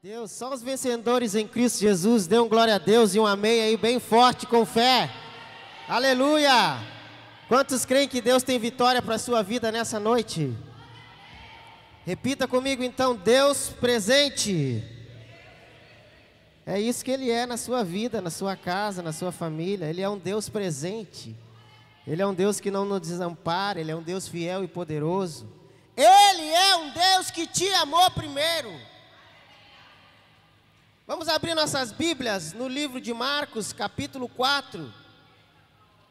Deus, só os vencedores em Cristo Jesus, dê um glória a Deus e um amém aí bem forte com fé. Aleluia! Quantos creem que Deus tem vitória para a sua vida nessa noite? Repita comigo então, Deus presente. É isso que Ele é na sua vida, na sua casa, na sua família. Ele é um Deus presente. Ele é um Deus que não nos desampara, Ele é um Deus fiel e poderoso. Ele é um Deus que te amou primeiro. Vamos abrir nossas Bíblias no livro de Marcos, capítulo 4,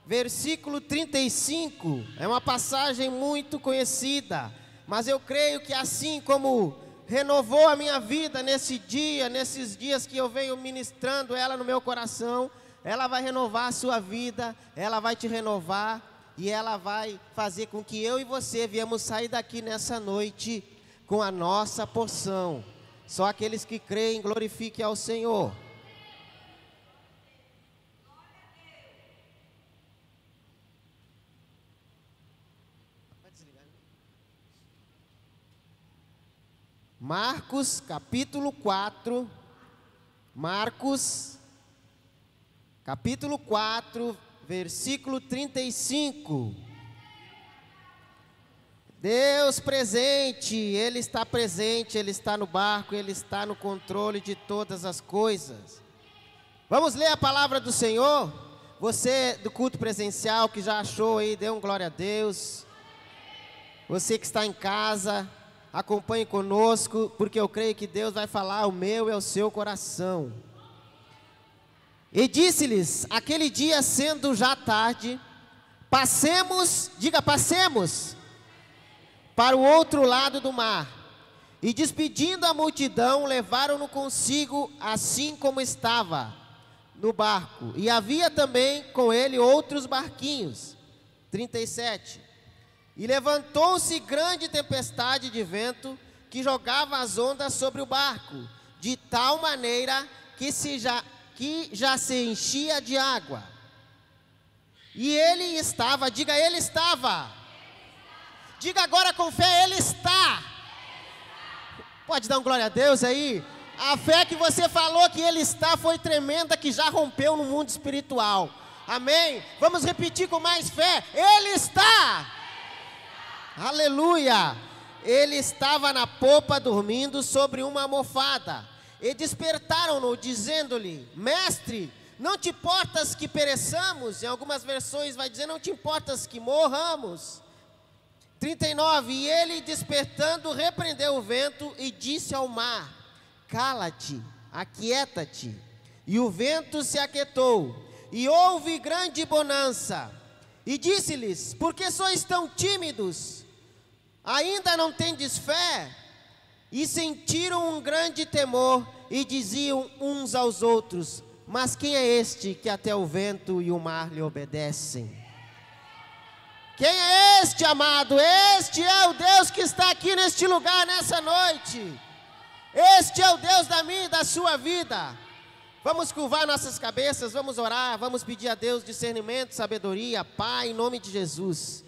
versículo 35. É uma passagem muito conhecida, mas eu creio que assim como renovou a minha vida nesse dia, nesses dias que eu venho ministrando ela no meu coração, ela vai renovar a sua vida, ela vai te renovar e ela vai fazer com que eu e você viemos sair daqui nessa noite com a nossa porção. Só aqueles que creem glorifiquem ao Senhor. Marcos capítulo 4. Marcos capítulo 4, versículo 35. Deus presente, Ele está no barco, Ele está no controle de todas as coisas. Vamos ler a palavra do Senhor? Você do culto presencial que já achou aí, dê um glória a Deus. Você que está em casa, acompanhe conosco, porque eu creio que Deus vai falar ao meu e ao seu coração. E disse-lhes, aquele dia sendo já tarde, passemos para o outro lado do mar. E despedindo a multidão, levaram-no consigo assim como estava no barco. E havia também com ele outros barquinhos. 37. E levantou-se grande tempestade de vento, que jogava as ondas sobre o barco, de tal maneira que já se enchia de água. E ele estava, diga ele estava. Diga agora com fé, Ele está. Pode dar um glória a Deus aí? A fé que você falou que Ele está foi tremenda, que já rompeu no mundo espiritual. Amém? Vamos repetir com mais fé. Ele está. Aleluia. Ele estava na popa dormindo sobre uma almofada. E despertaram-no dizendo-lhe, mestre, não te importas que pereçamos? Em algumas versões vai dizer, não te importas que morramos? 39, e ele despertando repreendeu o vento e disse ao mar, cala-te, aquieta-te. E o vento se aquietou, e houve grande bonança. E disse-lhes, por que sois tão tímidos? Ainda não tendes fé? E sentiram um grande temor, e diziam uns aos outros, mas quem é este que até o vento e o mar lhe obedecem? Quem é este, amado? Este é o Deus que está aqui neste lugar, nessa noite. Este é o Deus da minha e da sua vida. Vamos curvar nossas cabeças, vamos orar, vamos pedir a Deus discernimento, sabedoria, Pai, em nome de Jesus.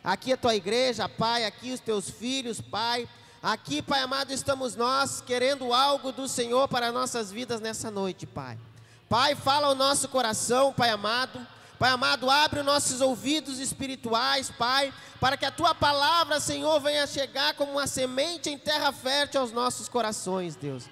Aqui a tua igreja, Pai, aqui os teus filhos, Pai. Aqui, Pai amado, estamos nós querendo algo do Senhor para nossas vidas nessa noite, Pai. Pai, fala ao nosso coração, Pai amado. Pai amado, abre os nossos ouvidos espirituais, Pai, para que a Tua palavra, Senhor, venha chegar como uma semente em terra fértil aos nossos corações, Deus.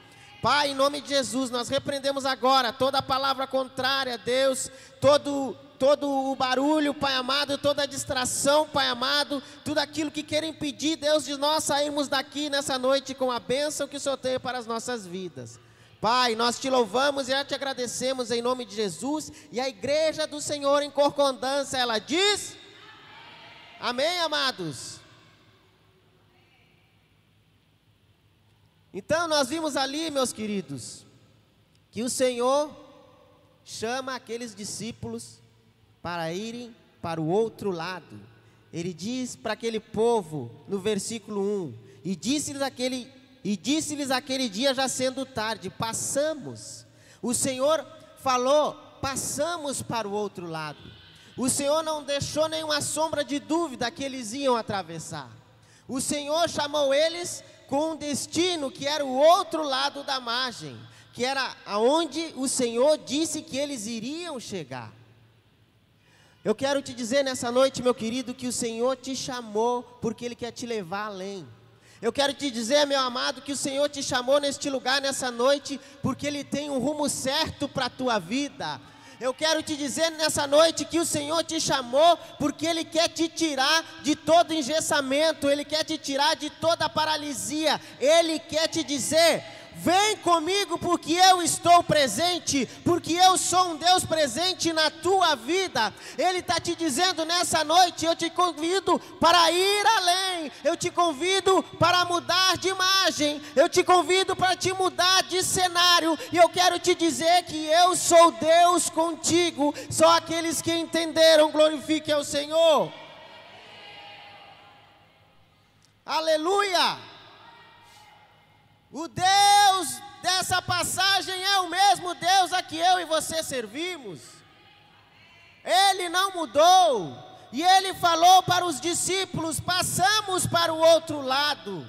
Pai, em nome de Jesus, nós repreendemos agora toda a palavra contrária, Deus, todo o barulho, Pai amado, toda a distração, Pai amado, tudo aquilo que quer impedir, Deus, de nós sairmos daqui nessa noite com a bênção que o Senhor tem para as nossas vidas. Pai, nós te louvamos e já te agradecemos em nome de Jesus. E a igreja do Senhor em concordância, ela diz: amém, amados? Então nós vimos ali, meus queridos, que o Senhor chama aqueles discípulos para irem para o outro lado. Ele diz para aquele povo, no versículo 1, e disse-lhes aquele dia já sendo tarde, passamos. O Senhor falou, passamos para o outro lado. O Senhor não deixou nenhuma sombra de dúvida que eles iam atravessar. O Senhor chamou eles com um destino que era o outro lado da margem, que era aonde o Senhor disse que eles iriam chegar. Eu quero te dizer nessa noite, meu querido, que o Senhor te chamou porque Ele quer te levar além. Eu quero te dizer, meu amado, que o Senhor te chamou neste lugar, nessa noite, porque Ele tem um rumo certo para a tua vida. Eu quero te dizer nessa noite que o Senhor te chamou porque Ele quer te tirar de todo engessamento, Ele quer te tirar de toda paralisia, Ele quer te dizer: vem comigo porque eu estou presente, porque eu sou um Deus presente na tua vida. Ele está te dizendo nessa noite: eu te convido para ir além, eu te convido para mudar de imagem, eu te convido para te mudar de cenário, e eu quero te dizer que eu sou Deus contigo. Só aqueles que entenderam, glorifiquem ao Senhor. Aleluia! O Deus dessa passagem é o mesmo Deus a que eu e você servimos. Ele não mudou. E Ele falou para os discípulos: passamos para o outro lado.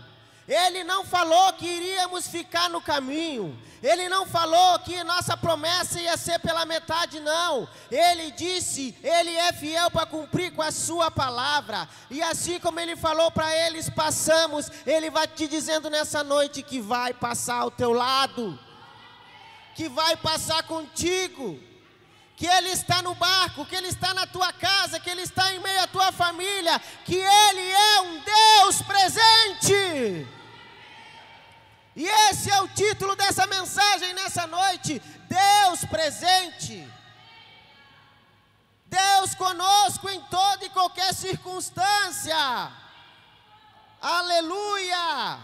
Ele não falou que iríamos ficar no caminho. Ele não falou que nossa promessa ia ser pela metade, não. Ele disse: Ele é fiel para cumprir com a sua palavra. E assim como Ele falou para eles, passamos. Ele vai te dizendo nessa noite que vai passar ao teu lado, que vai passar contigo, que Ele está no barco, que Ele está na tua casa, que Ele está em meio à tua família, que Ele é um Deus presente. E esse é o título dessa mensagem nessa noite: Deus presente. Deus conosco em toda e qualquer circunstância. Aleluia!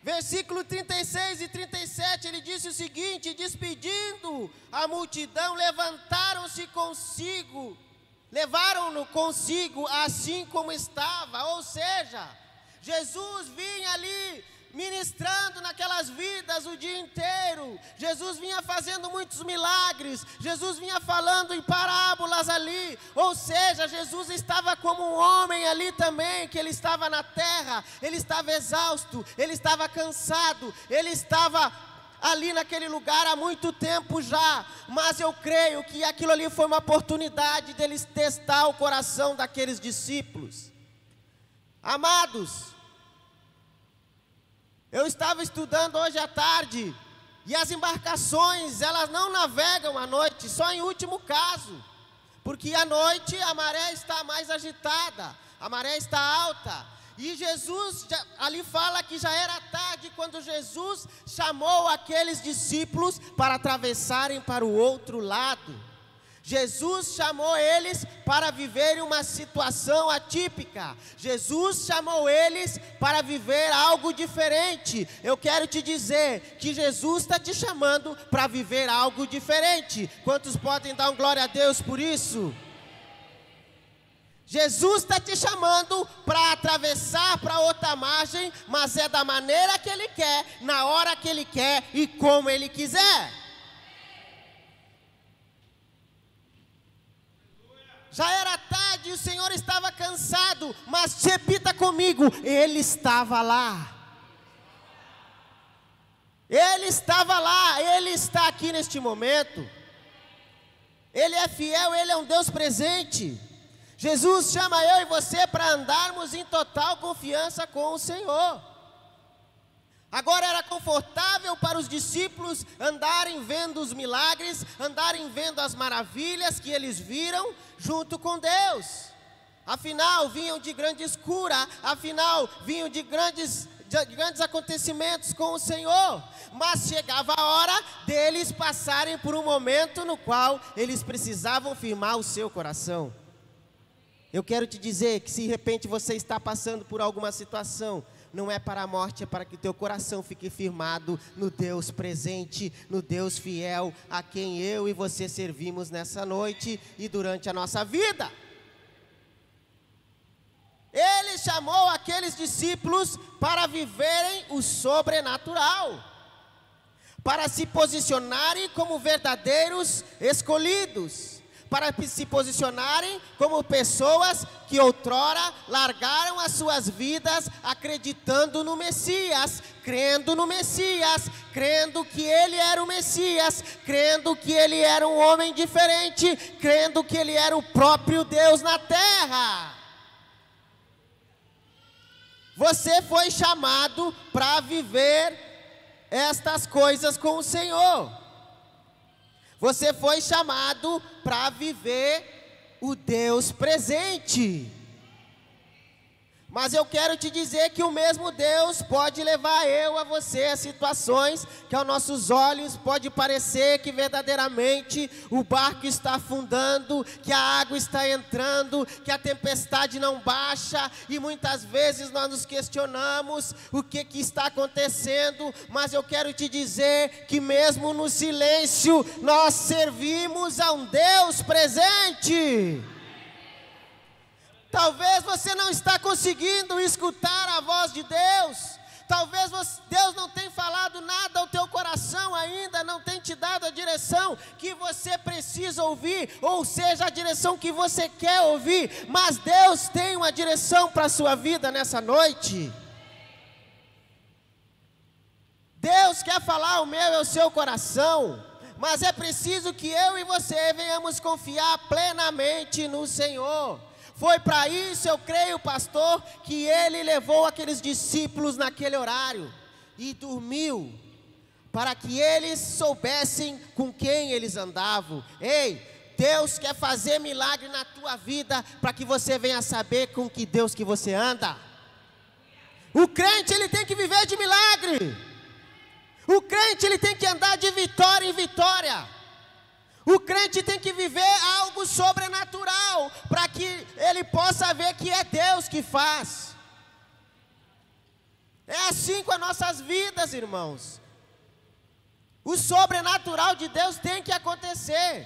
Versículo 36 e 37, ele disse o seguinte: despedindo a multidão, levantaram-se consigo, levaram-no consigo assim como estava. Ou seja, Jesus vinha ali ministrando naquelas vidas o dia inteiro. Jesus vinha fazendo muitos milagres, Jesus vinha falando em parábolas ali. Ou seja, Jesus estava como um homem ali também, que Ele estava na terra, Ele estava exausto, Ele estava cansado, Ele estava ali naquele lugar há muito tempo já. Mas eu creio que aquilo ali foi uma oportunidade deles testar o coração daqueles discípulos. Amados, eu estava estudando hoje à tarde, e as embarcações, elas não navegam à noite, só em último caso, porque à noite a maré está mais agitada, a maré está alta. E Jesus ali fala que já era tarde quando Jesus chamou aqueles discípulos para atravessarem para o outro lado. Jesus chamou eles para viverem uma situação atípica. Jesus chamou eles para viver algo diferente. Eu quero te dizer que Jesus está te chamando para viver algo diferente. Quantos podem dar um glória a Deus por isso? Jesus está te chamando para atravessar para outra margem, mas é da maneira que Ele quer, na hora que Ele quer e como Ele quiser. Já era tarde, o Senhor estava cansado, mas repita comigo: Ele estava lá. Ele estava lá, Ele está aqui neste momento. Ele é fiel, Ele é um Deus presente. Jesus chama eu e você para andarmos em total confiança com o Senhor. Agora era confortável para os discípulos andarem vendo os milagres, andarem vendo as maravilhas que eles viram junto com Deus. Afinal, vinham de grande cura, afinal, vinham de grandes acontecimentos com o Senhor. Mas chegava a hora deles passarem por um momento no qual eles precisavam firmar o seu coração. Eu quero te dizer que se de repente você está passando por alguma situação, não é para a morte, é para que teu coração fique firmado no Deus presente, no Deus fiel, a quem eu e você servimos nessa noite e durante a nossa vida. Ele chamou aqueles discípulos para viverem o sobrenatural, para se posicionarem como verdadeiros escolhidos, para se posicionarem como pessoas que outrora largaram as suas vidas acreditando no Messias, crendo no Messias, crendo que ele era o Messias, crendo que ele era um homem diferente, crendo que ele era o próprio Deus na terra. Você foi chamado para viver estas coisas com o Senhor. Você foi chamado para viver o Deus presente. Mas eu quero te dizer que o mesmo Deus pode levar eu a você a situações que aos nossos olhos pode parecer que verdadeiramente o barco está afundando, que a água está entrando, que a tempestade não baixa, e muitas vezes nós nos questionamos o que está acontecendo, mas eu quero te dizer que mesmo no silêncio nós servimos a um Deus presente. Talvez você não está conseguindo escutar a voz de Deus. Talvez Deus não tenha falado nada ao teu coração ainda, não tenha te dado a direção que você precisa ouvir, ou seja, a direção que você quer ouvir. Mas Deus tem uma direção para a sua vida nessa noite. Deus quer falar ao meu e ao seu coração, mas é preciso que eu e você venhamos confiar plenamente no Senhor. Foi para isso, eu creio, pastor, que ele levou aqueles discípulos naquele horário e dormiu, para que eles soubessem com quem eles andavam. Ei, Deus quer fazer milagre na tua vida, para que você venha saber com que Deus que você anda. O crente, ele tem que viver de milagre. O crente, ele tem que andar de vitória em vitória. O crente tem que viver algo sobrenatural, para que ele possa ver que é Deus que faz. É assim com as nossas vidas, irmãos. O sobrenatural de Deus tem que acontecer,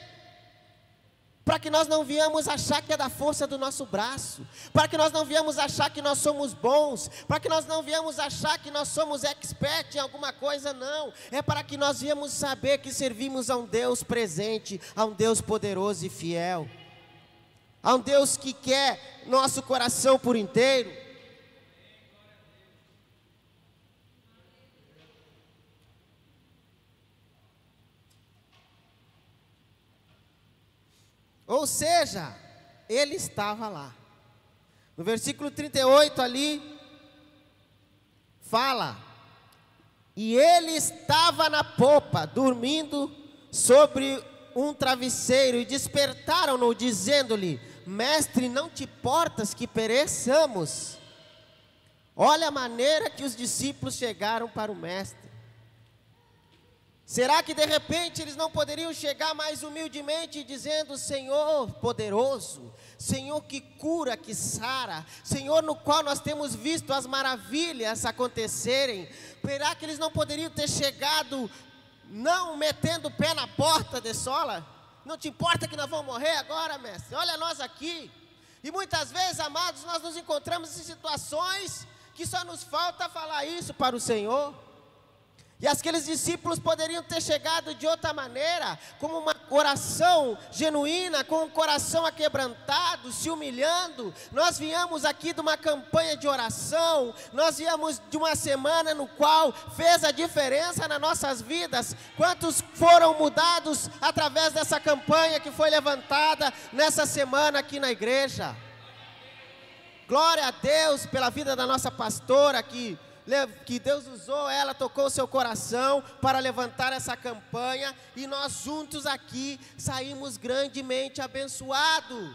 para que nós não viemos achar que é da força do nosso braço, para que nós não viemos achar que nós somos bons, para que nós não viemos achar que nós somos expert em alguma coisa, não. É para que nós viemos saber que servimos a um Deus presente, a um Deus poderoso e fiel, a um Deus que quer nosso coração por inteiro. Ou seja, ele estava lá. No versículo 38 ali, fala: e ele estava na popa, dormindo sobre um travesseiro, e despertaram-no, dizendo-lhe: mestre, não te importas que pereçamos? Olha a maneira que os discípulos chegaram para o mestre. Será que de repente eles não poderiam chegar mais humildemente dizendo: Senhor poderoso, Senhor que cura, que sara, Senhor no qual nós temos visto as maravilhas acontecerem? Será que eles não poderiam ter chegado não metendo o pé na porta de sola? Não te importa que nós vamos morrer agora, mestre? Olha nós aqui. E muitas vezes, amados, nós nos encontramos em situações que só nos falta falar isso para o Senhor. E aqueles discípulos poderiam ter chegado de outra maneira, como uma oração genuína, com um coração aquebrantado, se humilhando. Nós viemos aqui de uma campanha de oração, nós viemos de uma semana no qual fez a diferença nas nossas vidas. Quantos foram mudados através dessa campanha que foi levantada nessa semana aqui na igreja? Glória a Deus pela vida da nossa pastora que Deus usou ela, tocou o seu coração para levantar essa campanha, e nós juntos aqui saímos grandemente abençoados.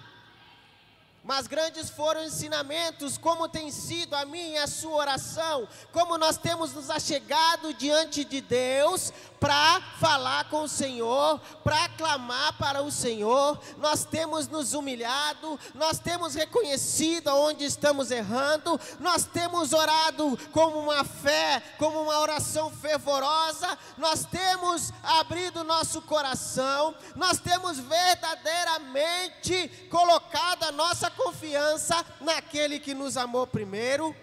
Mas grandes foram os ensinamentos, como tem sido a minha e a sua oração, como nós temos nos achegado diante de Deus para falar com o Senhor, para clamar para o Senhor. Nós temos nos humilhado, nós temos reconhecido onde estamos errando, nós temos orado como uma fé, como uma oração fervorosa, nós temos abrido nosso coração, nós temos verdadeiramente colocado a nossa confiança naquele que nos amou primeiro.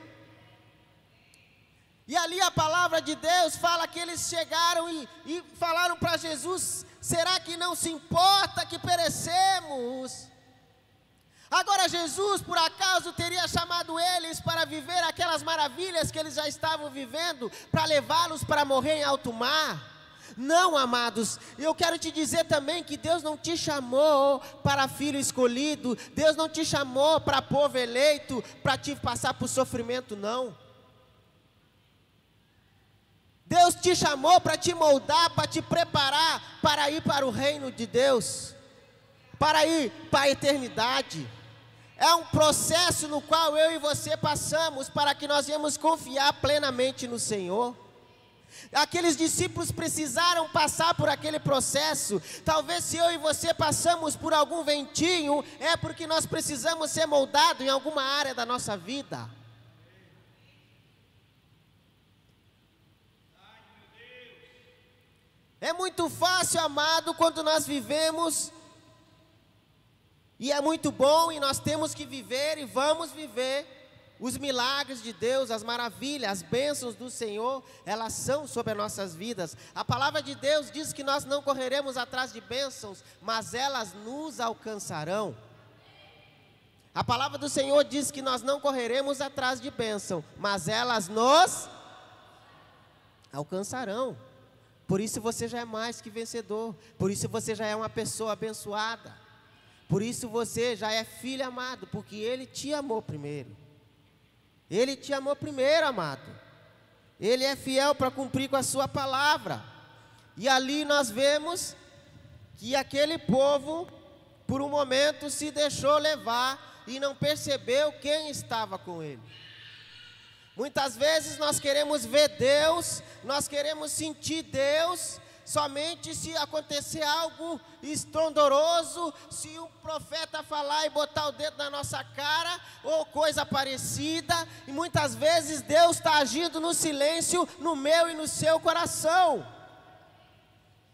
E ali a palavra de Deus fala que eles chegaram e falaram para Jesus: será que não se importa que perecemos? Agora Jesus, por acaso, teria chamado eles para viver aquelas maravilhas que eles já estavam vivendo, para levá-los para morrer em alto mar? Não, amados. Eu quero te dizer também que Deus não te chamou para filho escolhido, Deus não te chamou para povo eleito, para te passar por sofrimento, não. Deus te chamou para te moldar, para te preparar, para ir para o reino de Deus, para ir para a eternidade. É um processo no qual eu e você passamos, para que nós venhamos confiar plenamente no Senhor. Aqueles discípulos precisaram passar por aquele processo. Talvez se eu e você passamos por algum ventinho, é porque nós precisamos ser moldados em alguma área da nossa vida. É muito fácil, amado, quando nós vivemos, e é muito bom, e nós temos que viver e vamos viver os milagres de Deus, as maravilhas, as bênçãos do Senhor, elas são sobre as nossas vidas. A palavra de Deus diz que nós não correremos atrás de bênçãos, mas elas nos alcançarão. A palavra do Senhor diz que nós não correremos atrás de bênção, mas elas nos alcançarão. Por isso você já é mais que vencedor, por isso você já é uma pessoa abençoada, por isso você já é filho amado, porque Ele te amou primeiro. Ele te amou primeiro, amado. Ele é fiel para cumprir com a sua palavra. E ali nós vemos que aquele povo, por um momento, se deixou levar e não percebeu quem estava com ele. Muitas vezes nós queremos ver Deus, nós queremos sentir Deus, somente se acontecer algo estrondoroso, se um profeta falar e botar o dedo na nossa cara, ou coisa parecida. E muitas vezes Deus está agindo no silêncio, no meu e no seu coração.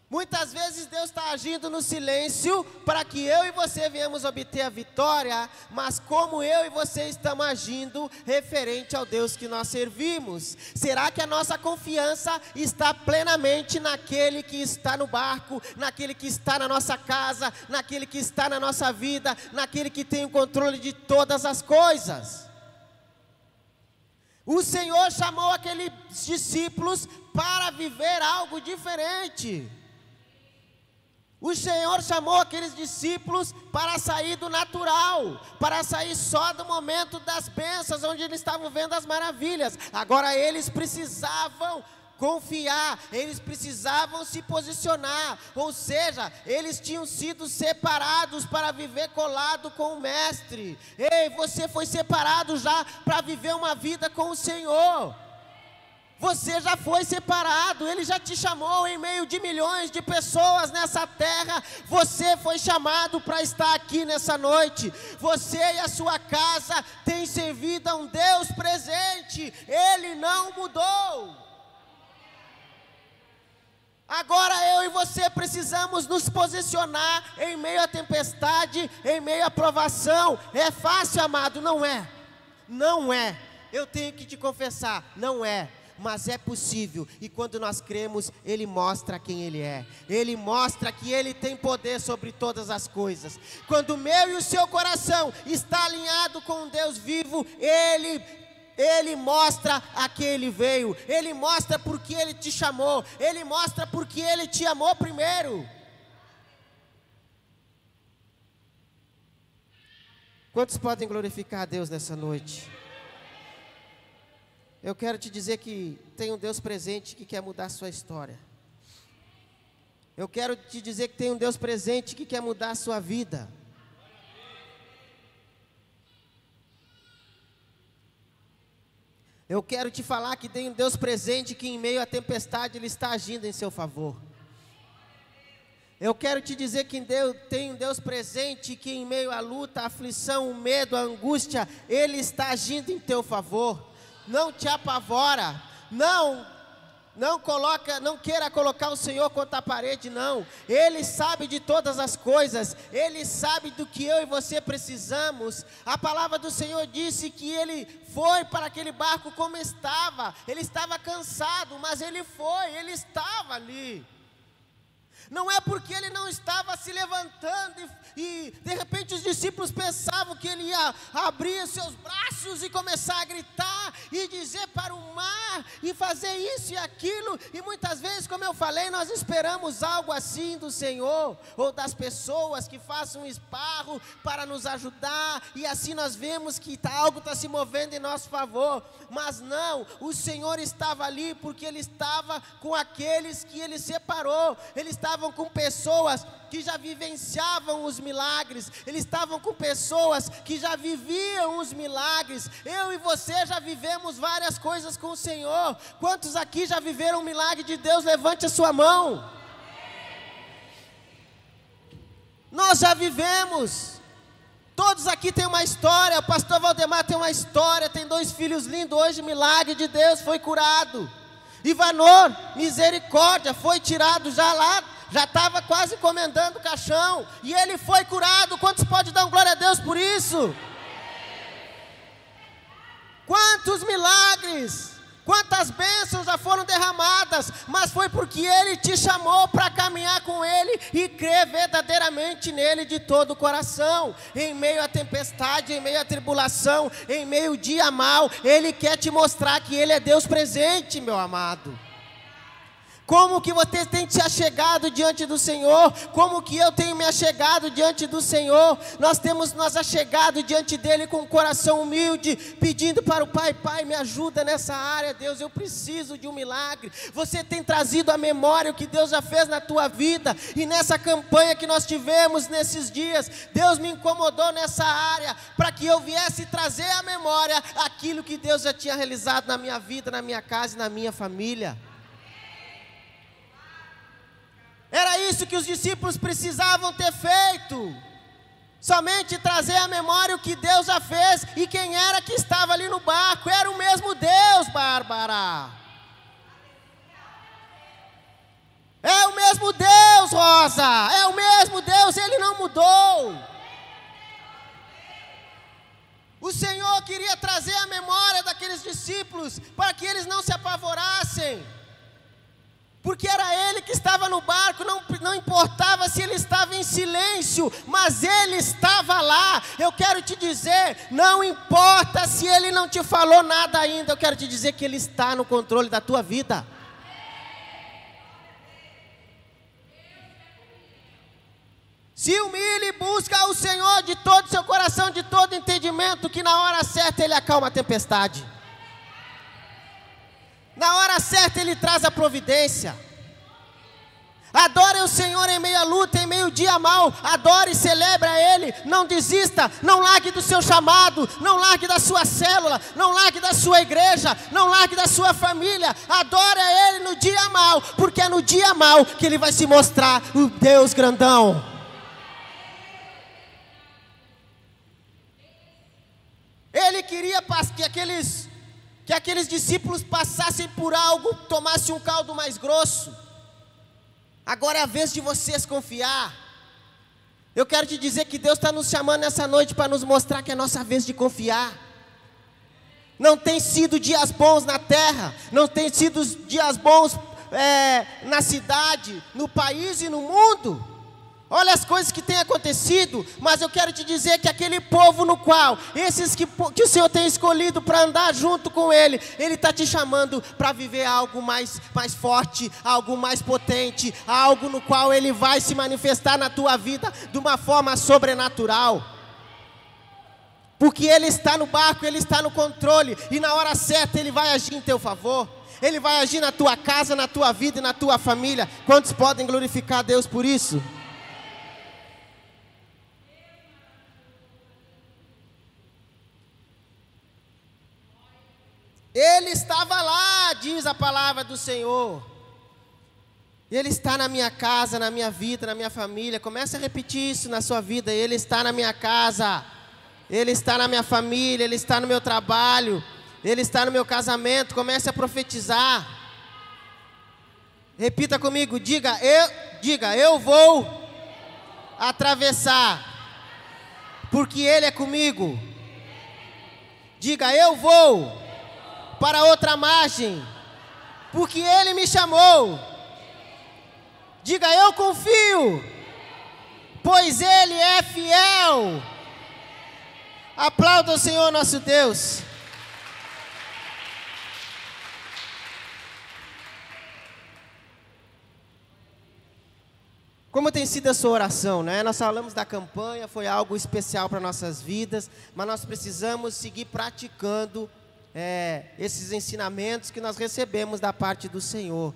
Muitas vezes Deus está agindo no silêncio, para que eu e você venhamos obter a vitória, mas como eu e você estamos agindo referente ao Deus que nós servimos? Será que a nossa confiança está plenamente naquele que está no barco, naquele que está na nossa casa, naquele que está na nossa vida, naquele que tem o controle de todas as coisas? O Senhor chamou aqueles discípulos para viver algo diferente. O Senhor chamou aqueles discípulos para sair do natural, para sair só do momento das bênçãos, onde eles estavam vendo as maravilhas. Agora eles precisavam confiar, eles precisavam se posicionar, ou seja, eles tinham sido separados para viver colado com o Mestre. Ei, você foi separado já para viver uma vida com o Senhor. Você já foi separado, Ele já te chamou em meio de milhões de pessoas nessa terra. Você foi chamado para estar aqui nessa noite. Você e a sua casa têm servido a um Deus presente, Ele não mudou. Agora eu e você precisamos nos posicionar em meio à tempestade, em meio à provação. É fácil, amado? Não é. Não é. Eu tenho que te confessar, não é. Mas é possível, e quando nós cremos, Ele mostra quem Ele é. Ele mostra que Ele tem poder sobre todas as coisas. Quando o meu e o seu coração está alinhado com um Deus vivo, Ele mostra a quem Ele veio. Ele mostra porque Ele te chamou. Ele mostra porque Ele te amou primeiro. Quantos podem glorificar a Deus nessa noite? Eu quero te dizer que tem um Deus presente que quer mudar a sua história. Eu quero te dizer que tem um Deus presente que quer mudar a sua vida. Eu quero te falar que tem um Deus presente que em meio à tempestade Ele está agindo em seu favor. Eu quero te dizer que tem um Deus presente que em meio à luta, à aflição, o medo, a angústia, Ele está agindo em teu favor. Não te apavora, não Não queira colocar o Senhor contra a parede, não. Ele sabe de todas as coisas. Ele sabe do que eu e você precisamos. A palavra do Senhor disse que ele foi para aquele barco como estava. Ele estava cansado, mas ele estava ali. Não é porque ele não estava se levantando e de repente os discípulos pensavam que ele ia abrir seus braços e começar a gritar e dizer para o mar e fazer isso e aquilo. E muitas vezes, como eu falei, nós esperamos algo assim do Senhor ou das pessoas que façam um esparro para nos ajudar, e assim nós vemos que algo está se movendo em nosso favor. Mas não, o Senhor estava ali porque Ele estava com aqueles que Ele separou. Eles estavam com pessoas que já vivenciavam os milagres. Eles estavam com pessoas que já viviam os milagres. Eu e você já vivemos várias coisas com o Senhor. Quantos aqui já viveram um milagre de Deus? Levante a sua mão. Nós já vivemos. Todos aqui têm uma história. O pastor Valdemar tem uma história, tem 2 filhos lindos. Hoje, milagre de Deus, foi curado. Ivanor, misericórdia, foi tirado já estava quase comendando o caixão, e ele foi curado. Quantos podem dar glória a Deus por isso? Quantos milagres, quantas bênçãos já foram derramadas, mas foi porque Ele te chamou para caminhar com Ele e crer verdadeiramente nele de todo o coração. Em meio à tempestade, em meio à tribulação, em meio ao dia mau, Ele quer te mostrar que Ele é Deus presente, meu amado. Como que você tem se achegado diante do Senhor? Como que eu tenho me achegado diante do Senhor? Nós temos nos achegado diante dEle com um coração humilde, pedindo para o Pai: Pai, me ajuda nessa área, Deus, eu preciso de um milagre. Você tem trazido à memória o que Deus já fez na tua vida, e nessa campanha que nós tivemos nesses dias, Deus me incomodou nessa área, para que eu viesse trazer à memória aquilo que Deus já tinha realizado na minha vida, na minha casa e na minha família. Era isso que os discípulos precisavam ter feito. Somente trazer à memória o que Deus já fez e quem era que estava ali no barco. Era o mesmo Deus, Bárbara. É o mesmo Deus, Rosa. É o mesmo Deus, Ele não mudou. O Senhor queria trazer à memória daqueles discípulos para que eles não se apavorassem. Porque era Ele que estava no barco, não importava se Ele estava em silêncio, mas Ele estava lá. Eu quero te dizer, não importa se Ele não te falou nada ainda, eu quero te dizer que Ele está no controle da tua vida. Se humilhe e busca o Senhor de todo o seu coração, de todo entendimento, que na hora certa Ele acalma a tempestade. Na hora certa Ele traz a providência. Adore o Senhor em meio à luta, em meio ao dia mau. Adore e celebre a Ele. Não desista, não largue do seu chamado, não largue da sua célula, não largue da sua igreja, não largue da sua família. Adore a Ele no dia mau, porque é no dia mau que Ele vai se mostrar o Deus grandão. Ele queria que aqueles discípulos passassem por algo, tomassem um caldo mais grosso. Agora é a vez de vocês confiar. Eu quero te dizer que Deus está nos chamando nessa noite para nos mostrar que é a nossa vez de confiar. Não tem sido dias bons na terra, não tem sido dias bons na cidade, no país e no mundo. Olha as coisas que têm acontecido, mas eu quero te dizer que aquele povo no qual, esses que o Senhor tem escolhido para andar junto com Ele, Ele está te chamando para viver algo mais forte, algo mais potente, algo no qual Ele vai se manifestar na tua vida de uma forma sobrenatural. Porque Ele está no barco, Ele está no controle, e na hora certa Ele vai agir em teu favor. Ele vai agir na tua casa, na tua vida e na tua família. Quantos podem glorificar a Deus por isso? Ele estava lá, diz a palavra do Senhor. Ele está na minha casa, na minha vida, na minha família. Comece a repetir isso na sua vida. Ele está na minha casa, Ele está na minha família, Ele está no meu trabalho, Ele está no meu casamento. Comece a profetizar. Repita comigo, diga, eu vou atravessar, porque Ele é comigo. Diga, eu vou para outra margem, porque Ele me chamou. Diga, eu confio, pois Ele é fiel. Aplauda o Senhor nosso Deus. Como tem sido a sua oração, né? Nós falamos da campanha, foi algo especial para nossas vidas, mas nós precisamos seguir praticando esses ensinamentos que nós recebemos da parte do Senhor,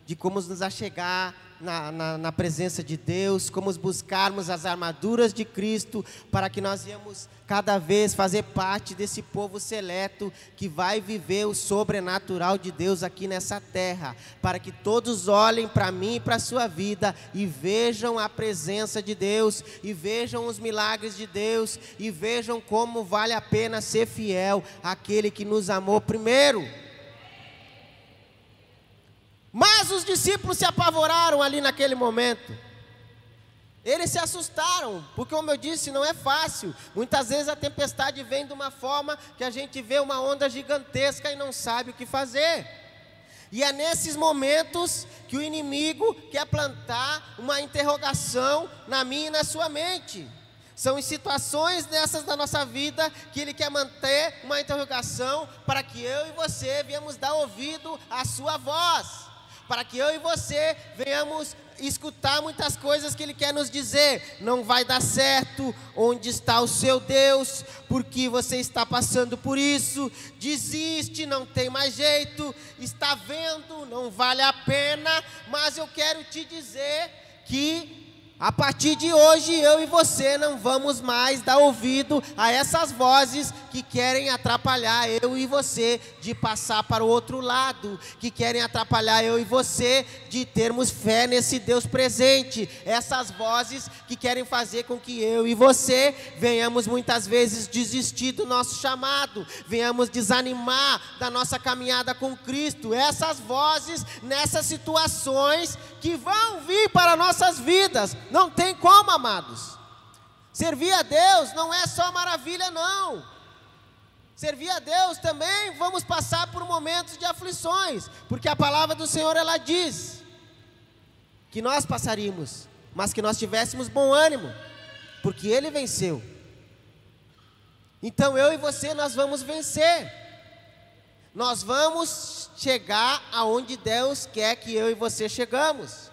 de como nos achegar na presença de Deus, como buscarmos as armaduras de Cristo, para que nós venhamos cada vez fazer parte desse povo seleto, que vai viver o sobrenatural de Deus aqui nessa terra, para que todos olhem para mim e para a sua vida, e vejam a presença de Deus, e vejam os milagres de Deus, e vejam como vale a pena ser fiel àquele que nos amou primeiro. Mas os discípulos se apavoraram ali naquele momento. Eles se assustaram, porque como eu disse, não é fácil. Muitas vezes a tempestade vem de uma forma que a gente vê uma onda gigantesca e não sabe o que fazer. E é nesses momentos que o inimigo quer plantar uma interrogação na minha e na sua mente. São em situações dessas da nossa vida que ele quer manter uma interrogação, para que eu e você venhamos dar ouvido à sua voz, para que eu e você venhamos escutar muitas coisas que Ele quer nos dizer. Não vai dar certo, onde está o seu Deus? Porque você está passando por isso? Desiste, não tem mais jeito, está vendo, não vale a pena. Mas eu quero te dizer que a partir de hoje, eu e você não vamos mais dar ouvido a essas vozes que querem atrapalhar eu e você de passar para o outro lado, que querem atrapalhar eu e você de termos fé nesse Deus presente. Essas vozes que querem fazer com que eu e você venhamos muitas vezes desistir do nosso chamado, venhamos desanimar da nossa caminhada com Cristo. Essas vozes nessas situações que vão vir para nossas vidas. Não tem como, amados. Servir a Deus não é só maravilha, não. Servir a Deus também vamos passar por momentos de aflições, porque a palavra do Senhor, ela diz que nós passaríamos, mas que nós tivéssemos bom ânimo, porque Ele venceu. Então eu e você, nós vamos vencer. Nós vamos chegar aonde Deus quer que eu e você chegamos.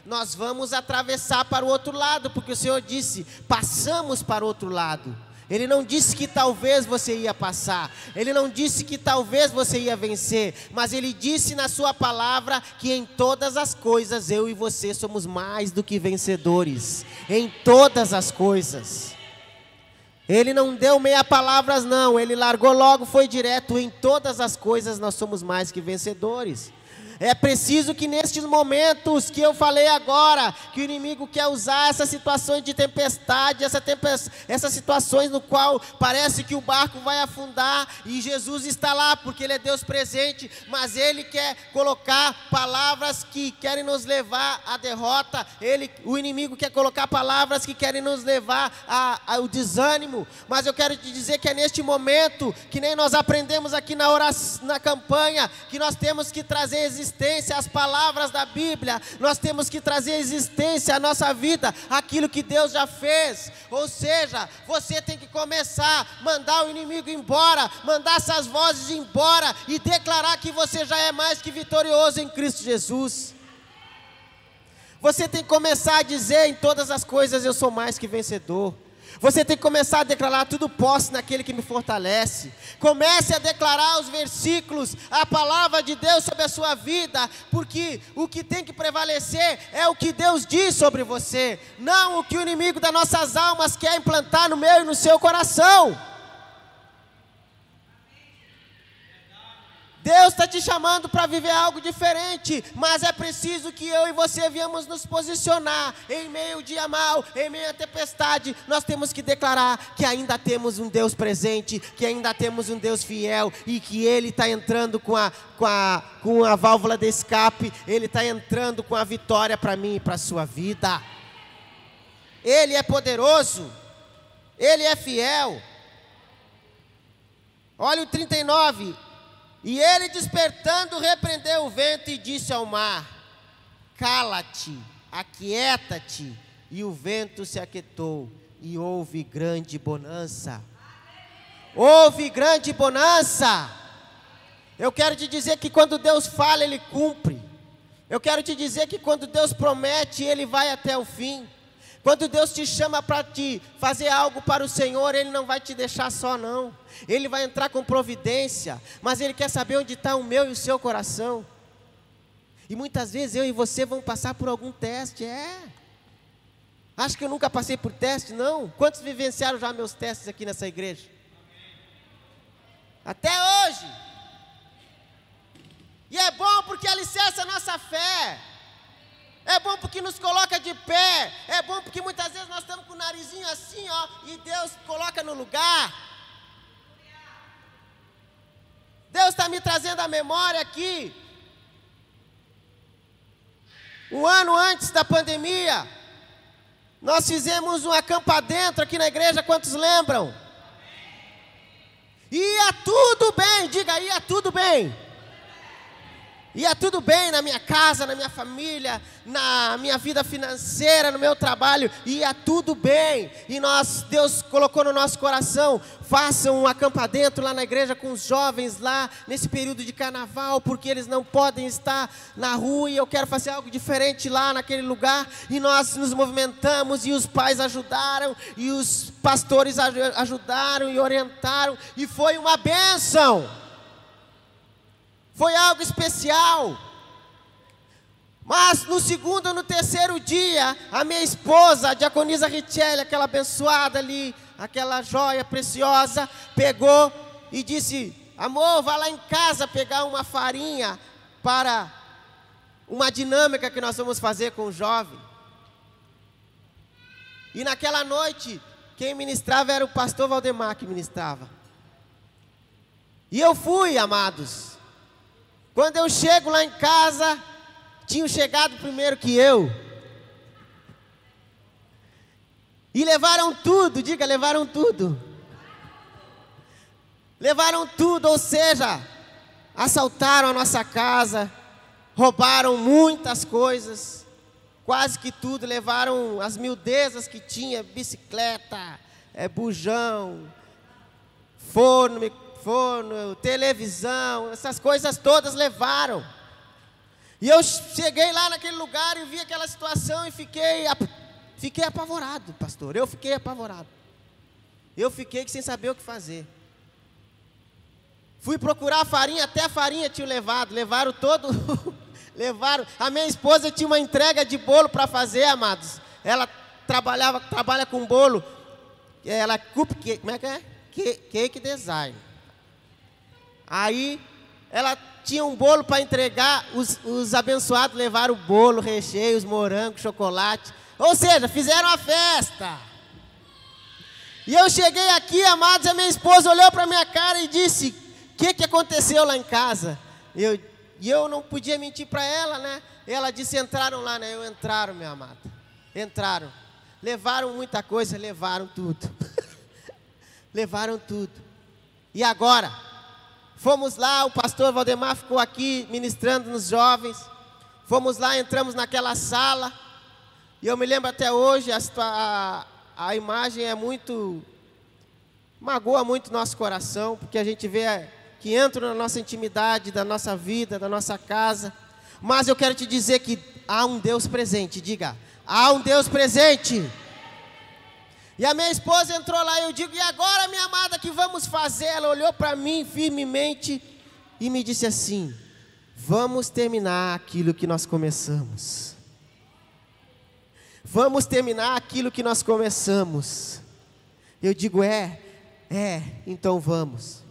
Nós vamos atravessar para o outro lado, porque o Senhor disse, passamos para o outro lado. Ele não disse que talvez você ia passar, Ele não disse que talvez você ia vencer, mas Ele disse na sua palavra que em todas as coisas eu e você somos mais do que vencedores, em todas as coisas. Ele não deu meia palavras não, Ele largou logo, foi direto, em todas as coisas nós somos mais que vencedores. É preciso que nestes momentos que eu falei agora, que o inimigo quer usar essas situações de tempestade, essas situações no qual parece que o barco vai afundar, e Jesus está lá porque Ele é Deus presente, mas Ele quer colocar palavras que querem nos levar à derrota. O inimigo quer colocar palavras que querem nos levar ao desânimo. Mas eu quero te dizer que é neste momento, que nem nós aprendemos aqui na campanha, que nós temos que trazer existência às palavras da Bíblia, nós temos que trazer existência à nossa vida, aquilo que Deus já fez. Ou seja, você tem que começar a mandar o inimigo embora, mandar essas vozes embora e declarar que você já é mais que vitorioso em Cristo Jesus. Você tem que começar a dizer em todas as coisas, eu sou mais que vencedor. Você tem que começar a declarar, tudo posso naquele que me fortalece. Comece a declarar os versículos, a palavra de Deus sobre a sua vida, porque o que tem que prevalecer é o que Deus diz sobre você, não o que o inimigo das nossas almas quer implantar no meu e no seu coração. Deus está te chamando para viver algo diferente, mas é preciso que eu e você viemos nos posicionar em meio ao dia mau, em meio à tempestade. Nós temos que declarar que ainda temos um Deus presente, que ainda temos um Deus fiel e que Ele está entrando com a válvula de escape, Ele está entrando com a vitória para mim e para a sua vida. Ele é poderoso, Ele é fiel. Olha o 39. E ele, despertando, repreendeu o vento e disse ao mar: cala-te, aquieta-te. E o vento se aquietou, e houve grande bonança. Houve grande bonança. Eu quero te dizer que quando Deus fala, Ele cumpre. Eu quero te dizer que quando Deus promete, Ele vai até o fim. Quando Deus te chama para te fazer algo para o Senhor, Ele não vai te deixar só não. Ele vai entrar com providência, mas Ele quer saber onde está o meu e o seu coração. E muitas vezes eu e você vamos passar por algum teste, Acho que eu nunca passei por teste, não. Quantos vivenciaram já meus testes aqui nessa igreja? Até hoje. E é bom porque alicerça a nossa fé. É bom porque nos coloca de pé. É bom porque muitas vezes nós estamos com o narizinho assim, e Deus coloca no lugar. Deus está me trazendo a memória aqui. Um ano antes da pandemia, nós fizemos um acampa dentro aqui na igreja, quantos lembram? Ia tudo bem, diga, ia tudo bem. Ia tudo bem na minha casa, na minha família, na minha vida financeira, no meu trabalho, ia tudo bem. E Deus colocou no nosso coração, façam um acampa dentro lá na igreja com os jovens lá, nesse período de carnaval, porque eles não podem estar na rua e eu quero fazer algo diferente lá naquele lugar. E nós nos movimentamos e os pais ajudaram, e os pastores ajudaram e orientaram, e foi uma bênção. Foi algo especial. Mas no segundo, no terceiro dia, a minha esposa, a diaconisa Richelle, aquela abençoada ali, aquela joia preciosa, pegou e disse: amor, vá lá em casa pegar uma farinha para uma dinâmica que nós vamos fazer com o jovem. E naquela noite, quem ministrava era o pastor Valdemar que ministrava. E eu fui, amados. Quando eu chego lá em casa, tinham chegado primeiro que eu. E levaram tudo, diga, levaram tudo. Levaram tudo, ou seja, assaltaram a nossa casa, roubaram muitas coisas, quase que tudo, levaram as miudezas que tinha, bicicleta, bujão, forno, televisão, essas coisas todas levaram. E eu cheguei lá naquele lugar e vi aquela situação e fiquei apavorado, pastor. Eu fiquei apavorado. Eu fiquei sem saber o que fazer. Fui procurar a farinha, até a farinha tinham levado. Levaram todo. Levaram. A minha esposa tinha uma entrega de bolo para fazer, amados. Ela trabalha com bolo. Ela cupcake, como é que é? Cake design. Aí ela tinha um bolo para entregar, os abençoados levaram o bolo, recheio, os morangos, chocolate. Ou seja, fizeram a festa. E eu cheguei aqui, amados, a minha esposa olhou para a minha cara e disse: o que aconteceu lá em casa? E eu não podia mentir para ela, né? Ela disse: entraram lá, né? Entraram, minha amada. Entraram. Levaram muita coisa, levaram tudo. Levaram tudo. E agora? Fomos lá, o pastor Valdemar ficou aqui ministrando nos jovens. Fomos lá, entramos naquela sala. E eu me lembro até hoje, a imagem magoa muito nosso coração, porque a gente vê que entra na nossa intimidade, da nossa vida, da nossa casa. Mas eu quero te dizer que há um Deus presente, diga, há um Deus presente. E a minha esposa entrou lá e eu digo: e agora, minha amada, que vamos fazer? Ela olhou para mim firmemente e me disse assim: vamos terminar aquilo que nós começamos. Vamos terminar aquilo que nós começamos. Eu digo: então vamos.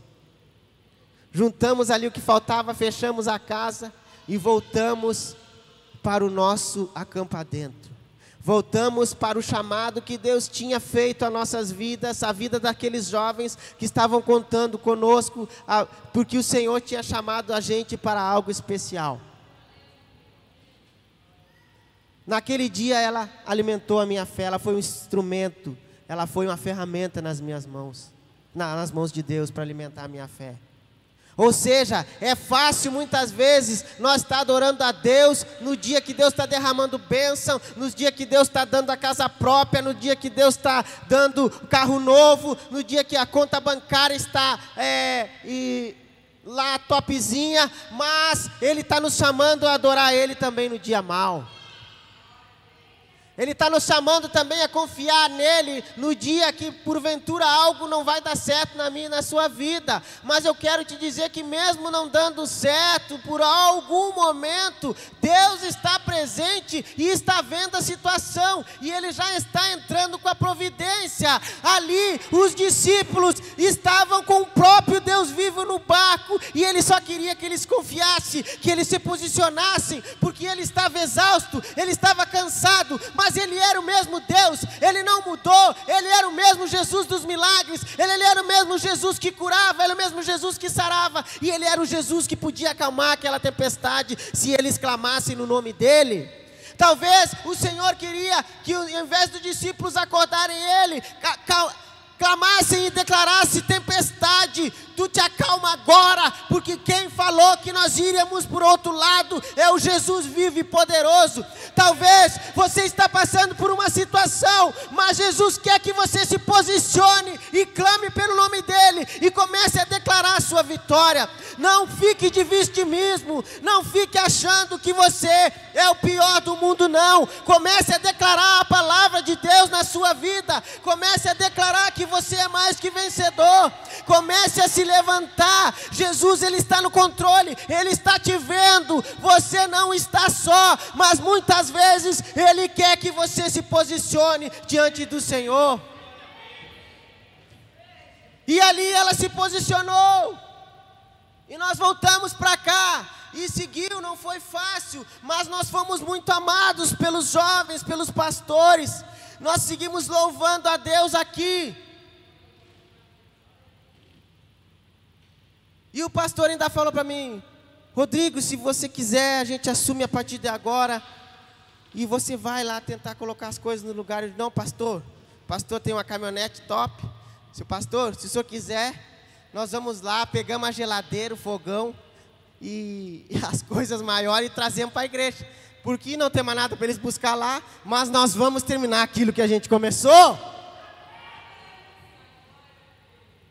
Juntamos ali o que faltava, fechamos a casa e voltamos para o nosso acampamento. Voltamos para o chamado que Deus tinha feito às nossas vidas, a vida daqueles jovens que estavam contando conosco, porque o Senhor tinha chamado a gente para algo especial. Naquele dia ela alimentou a minha fé, ela foi um instrumento, ela foi uma ferramenta nas minhas mãos, nas mãos de Deus para alimentar a minha fé. Ou seja, é fácil muitas vezes nós estar adorando a Deus no dia que Deus está derramando bênção, no dia que Deus está dando a casa própria, no dia que Deus está dando carro novo, no dia que a conta bancária está lá topzinha, mas Ele está nos chamando a adorar Ele também no dia mau. Ele está nos chamando também a confiar nele no dia que porventura algo não vai dar certo na minha e na sua vida. Mas eu quero te dizer que mesmo não dando certo, por algum momento, Deus está presente e está vendo a situação. E Ele já está entrando com a providência. Ali os discípulos estavam com o próprio Deus vivo no barco. E Ele só queria que eles confiassem, que eles se posicionassem. Porque Ele estava exausto, Ele estava cansado, mas Ele era o mesmo Deus, Ele não mudou, Ele era o mesmo Jesus dos milagres, Ele era o mesmo Jesus que curava, Ele era o mesmo Jesus que sarava, e Ele era o Jesus que podia acalmar aquela tempestade, se eles clamassem no nome dEle. Talvez o Senhor queria que, ao invés dos discípulos acordarem Ele, clamassem e declarassem: tempestade, tu te acalma agora, porque quem falou que nós iríamos por outro lado é o Jesus vivo e poderoso. Talvez você está passando por uma situação, mas Jesus quer que você se posicione e clame pelo nome dEle e comece a declarar a sua vitória. Não fique de vitimismo, não fique achando que você é o pior do mundo, não. Comece a declarar a palavra de Deus na sua vida, comece a declarar que você é mais que vencedor, comece a se levantar. Jesus, Ele está no controle, Ele está te vendo, você não está só, mas muitas vezes Ele quer que você se posicione diante do Senhor. E ali ela se posicionou, e nós voltamos para cá, e seguiu, não foi fácil, mas nós fomos muito amados pelos jovens, pelos pastores, nós seguimos louvando a Deus aqui. E o pastor ainda falou para mim: Rodrigo, se você quiser, a gente assume a partir de agora, e você vai lá tentar colocar as coisas no lugar. Eu disse: não, pastor, o pastor tem uma caminhonete top. Se o senhor quiser, nós vamos lá, pegamos a geladeira, o fogão e as coisas maiores e trazemos para a igreja. Porque não tem mais nada para eles buscar lá, mas nós vamos terminar aquilo que a gente começou.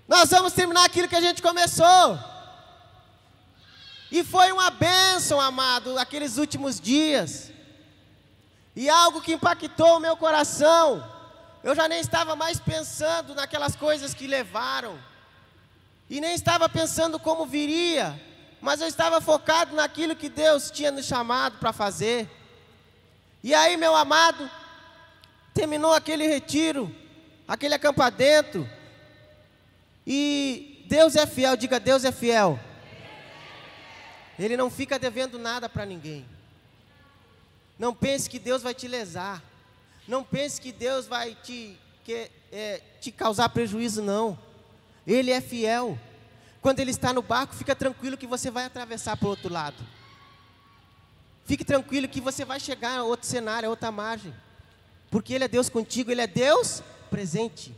Nós vamos terminar aquilo que a gente começou. E foi uma bênção, amado, aqueles últimos dias. E algo que impactou o meu coração. Eu já nem estava mais pensando naquelas coisas que levaram. E nem estava pensando como viria. Mas eu estava focado naquilo que Deus tinha nos chamado para fazer. E aí, meu amado, terminou aquele retiro, aquele acampamento. E Deus é fiel, diga: Deus é fiel. Ele não fica devendo nada para ninguém. Não pense que Deus vai te lesar. Não pense que Deus vai te causar prejuízo, não. Ele é fiel. Quando Ele está no barco, fica tranquilo que você vai atravessar para o outro lado. Fique tranquilo que você vai chegar a outro cenário, a outra margem. Porque Ele é Deus contigo, Ele é Deus presente.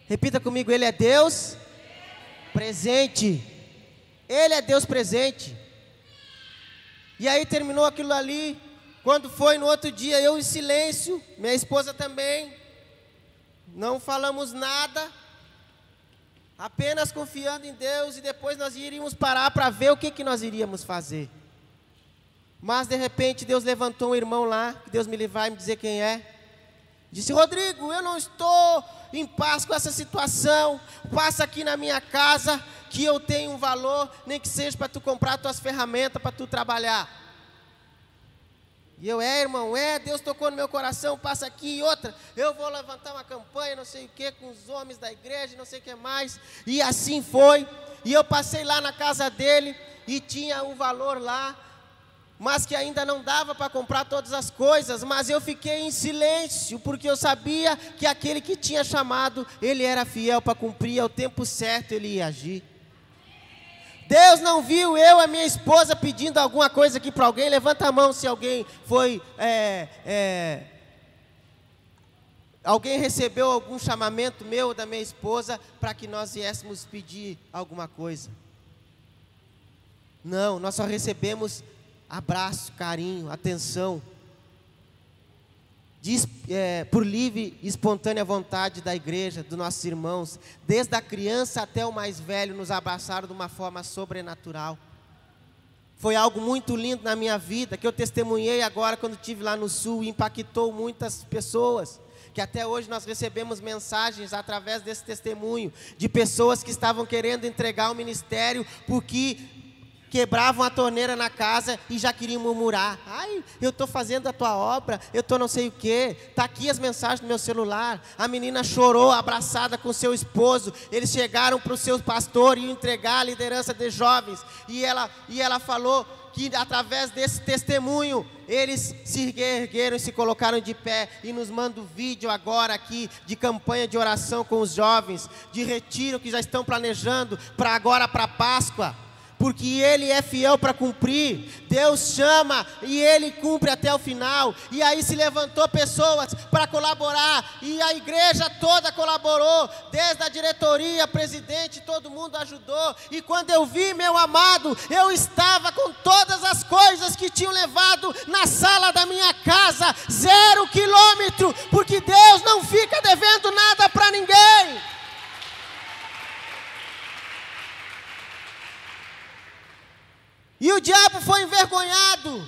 Repita comigo: Ele é Deus presente. Ele é Deus presente. E aí terminou aquilo ali. Quando foi no outro dia, eu em silêncio, minha esposa também, não falamos nada, apenas confiando em Deus, e depois nós iríamos parar para ver o que nós iríamos fazer. Mas de repente Deus levantou um irmão lá, que Deus me vai me dizer quem é. Disse: Rodrigo, eu não estou em paz com essa situação, passa aqui na minha casa, que eu tenho um valor, nem que seja para tu comprar tuas ferramentas, para tu trabalhar. E eu, irmão, Deus tocou no meu coração, passa aqui. E outra, eu vou levantar uma campanha, não sei o que, com os homens da igreja, não sei o que mais. E assim foi. E eu passei lá na casa dele e tinha um valor lá, mas que ainda não dava para comprar todas as coisas. Mas eu fiquei em silêncio, porque eu sabia que aquele que tinha chamado, ele era fiel para cumprir, ao tempo certo ele ia agir. Deus não viu eu e a minha esposa pedindo alguma coisa aqui para alguém. Levanta a mão se alguém foi, alguém recebeu algum chamamento meu ou da minha esposa para que nós viéssemos pedir alguma coisa. Não, nós só recebemos abraço, carinho, atenção, por livre e espontânea vontade da igreja, dos nossos irmãos. Desde a criança até o mais velho nos abraçaram de uma forma sobrenatural. Foi algo muito lindo na minha vida, que eu testemunhei agora quando estive lá no sul, e impactou muitas pessoas, que até hoje nós recebemos mensagens através desse testemunho, de pessoas que estavam querendo entregar o ministério, porque quebravam a torneira na casa e já queriam murmurar. Ai, eu estou fazendo a tua obra, eu estou não sei o quê. Está aqui as mensagens no meu celular. A menina chorou, abraçada com seu esposo. Eles chegaram para o seu pastor e entregar a liderança de jovens. E ela falou que através desse testemunho, eles se ergueram e se colocaram de pé. E nos manda o vídeo agora aqui, de campanha de oração com os jovens, de retiro que já estão planejando, para agora, para Páscoa. Porque Ele é fiel para cumprir. Deus chama e Ele cumpre até o final. E aí se levantou pessoas para colaborar, e a igreja toda colaborou, desde a diretoria, presidente, todo mundo ajudou. E quando eu vi, meu amado, eu estava com todas as coisas que tinham levado na sala da minha casa, 0 quilômetro, porque Deus não fica devendo nada para ninguém. E o diabo foi envergonhado.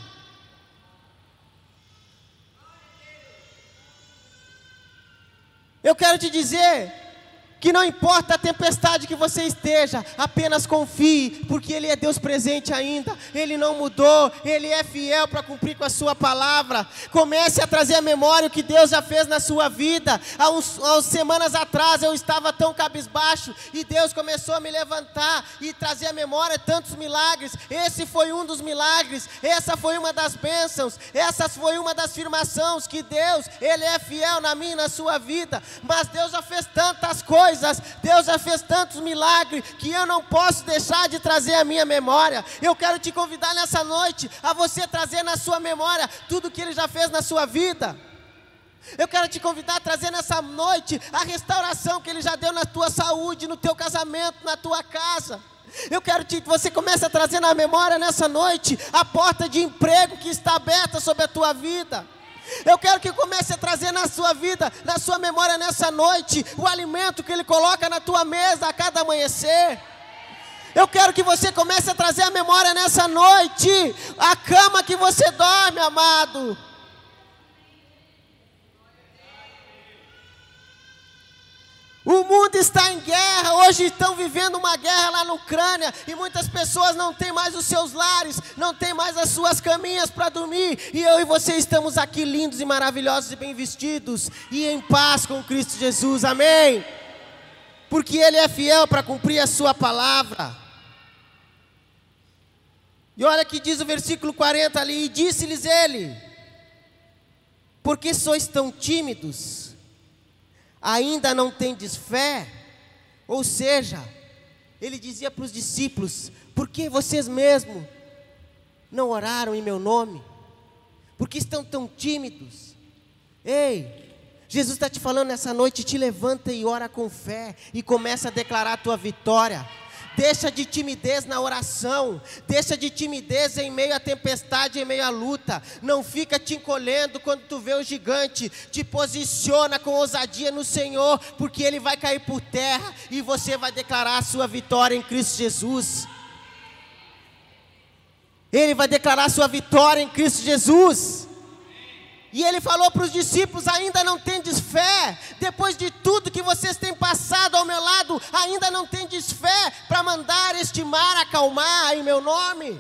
Eu quero te dizer que não importa a tempestade que você esteja, apenas confie, porque Ele é Deus presente ainda. Ele não mudou, Ele é fiel para cumprir com a sua palavra. Comece a trazer à memória o que Deus já fez na sua vida. Há semanas atrás eu estava tão cabisbaixo, e Deus começou a me levantar e trazer à memória tantos milagres. Esse foi um dos milagres, essa foi uma das bênçãos, essa foi uma das afirmações que Deus, Ele é fiel na minha e na sua vida. Mas Deus já fez tantas coisas, Deus já fez tantos milagres, que eu não posso deixar de trazer à minha memória. Eu quero te convidar nessa noite a você trazer na sua memória tudo que Ele já fez na sua vida. Eu quero te convidar a trazer nessa noite a restauração que Ele já deu na tua saúde, no teu casamento, na tua casa. Eu quero que você comece a trazer na memória nessa noite a porta de emprego que está aberta sobre a tua vida. Eu quero que comece a trazer na sua vida, na sua memória nessa noite, o alimento que Ele coloca na tua mesa a cada amanhecer. Eu quero que você comece a trazer a memória nessa noite, a cama que você dorme, amado. O mundo está em guerra, hoje estão vivendo uma guerra lá na Ucrânia, e muitas pessoas não têm mais os seus lares, não têm mais as suas caminhas para dormir, e eu e você estamos aqui lindos e maravilhosos e bem vestidos, e em paz com Cristo Jesus, amém? Porque Ele é fiel para cumprir a sua palavra. E olha que diz o versículo 40 ali: e disse-lhes Ele: por que sois tão tímidos? Ainda não tendes fé? Ou seja, Ele dizia para os discípulos: por que vocês mesmos não oraram em meu nome? Por que estão tão tímidos? Ei, Jesus está te falando nessa noite: te levanta e ora com fé, e começa a declarar a tua vitória. Deixa de timidez na oração, deixa de timidez em meio à tempestade, em meio à luta. Não fica te encolhendo quando tu vê o gigante. Te posiciona com ousadia no Senhor, porque Ele vai cair por terra e você vai declarar a sua vitória em Cristo Jesus. Ele vai declarar a sua vitória em Cristo Jesus. E Ele falou para os discípulos: ainda não tendes fé? Depois de tudo que vocês têm passado ao meu lado, ainda não tendes fé para mandar este mar acalmar em meu nome?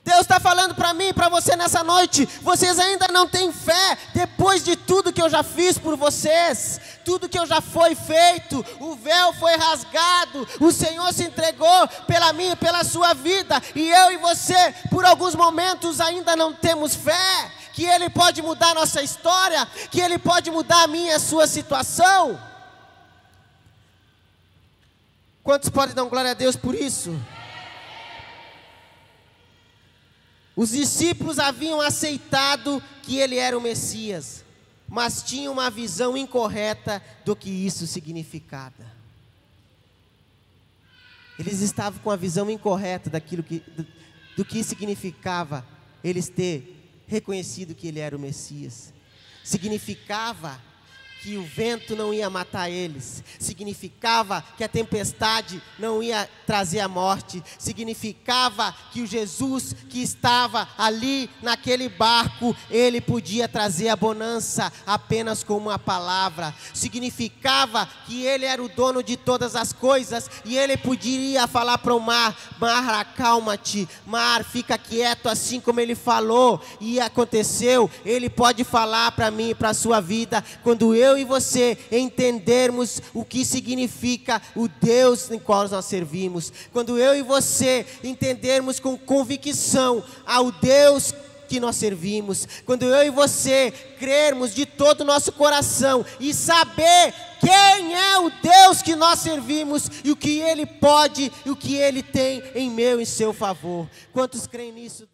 Deus está falando para mim e para você nessa noite, vocês ainda não têm fé, depois de tudo que eu já fiz por vocês, tudo que eu já foi feito, o véu foi rasgado, o Senhor se entregou pela minha e pela sua vida, e eu e você, por alguns momentos ainda não temos fé, que Ele pode mudar a nossa história, que Ele pode mudar a minha e a sua situação. Quantos podem dar glória a Deus por isso? Os discípulos haviam aceitado que Ele era o Messias, mas tinham uma visão incorreta do que isso significava. Eles estavam com a visão incorreta do que significava eles ter reconhecido que Ele era o Messias. Significava que o vento não ia matar eles, significava que a tempestade não ia trazer a morte, significava que o Jesus que estava ali naquele barco, Ele podia trazer a bonança apenas com uma palavra, significava que Ele era o dono de todas as coisas, e Ele poderia falar para o mar: mar, acalma-te, mar, fica quieto, assim como Ele falou, e aconteceu. Ele pode falar para mim e para a sua vida, quando eu e você entendermos o que significa o Deus em qual nós servimos, quando eu e você entendermos com convicção ao Deus que nós servimos, quando eu e você crermos de todo o nosso coração e saber quem é o Deus que nós servimos e o que Ele pode e o que Ele tem em meu e seu favor. Quantos creem nisso?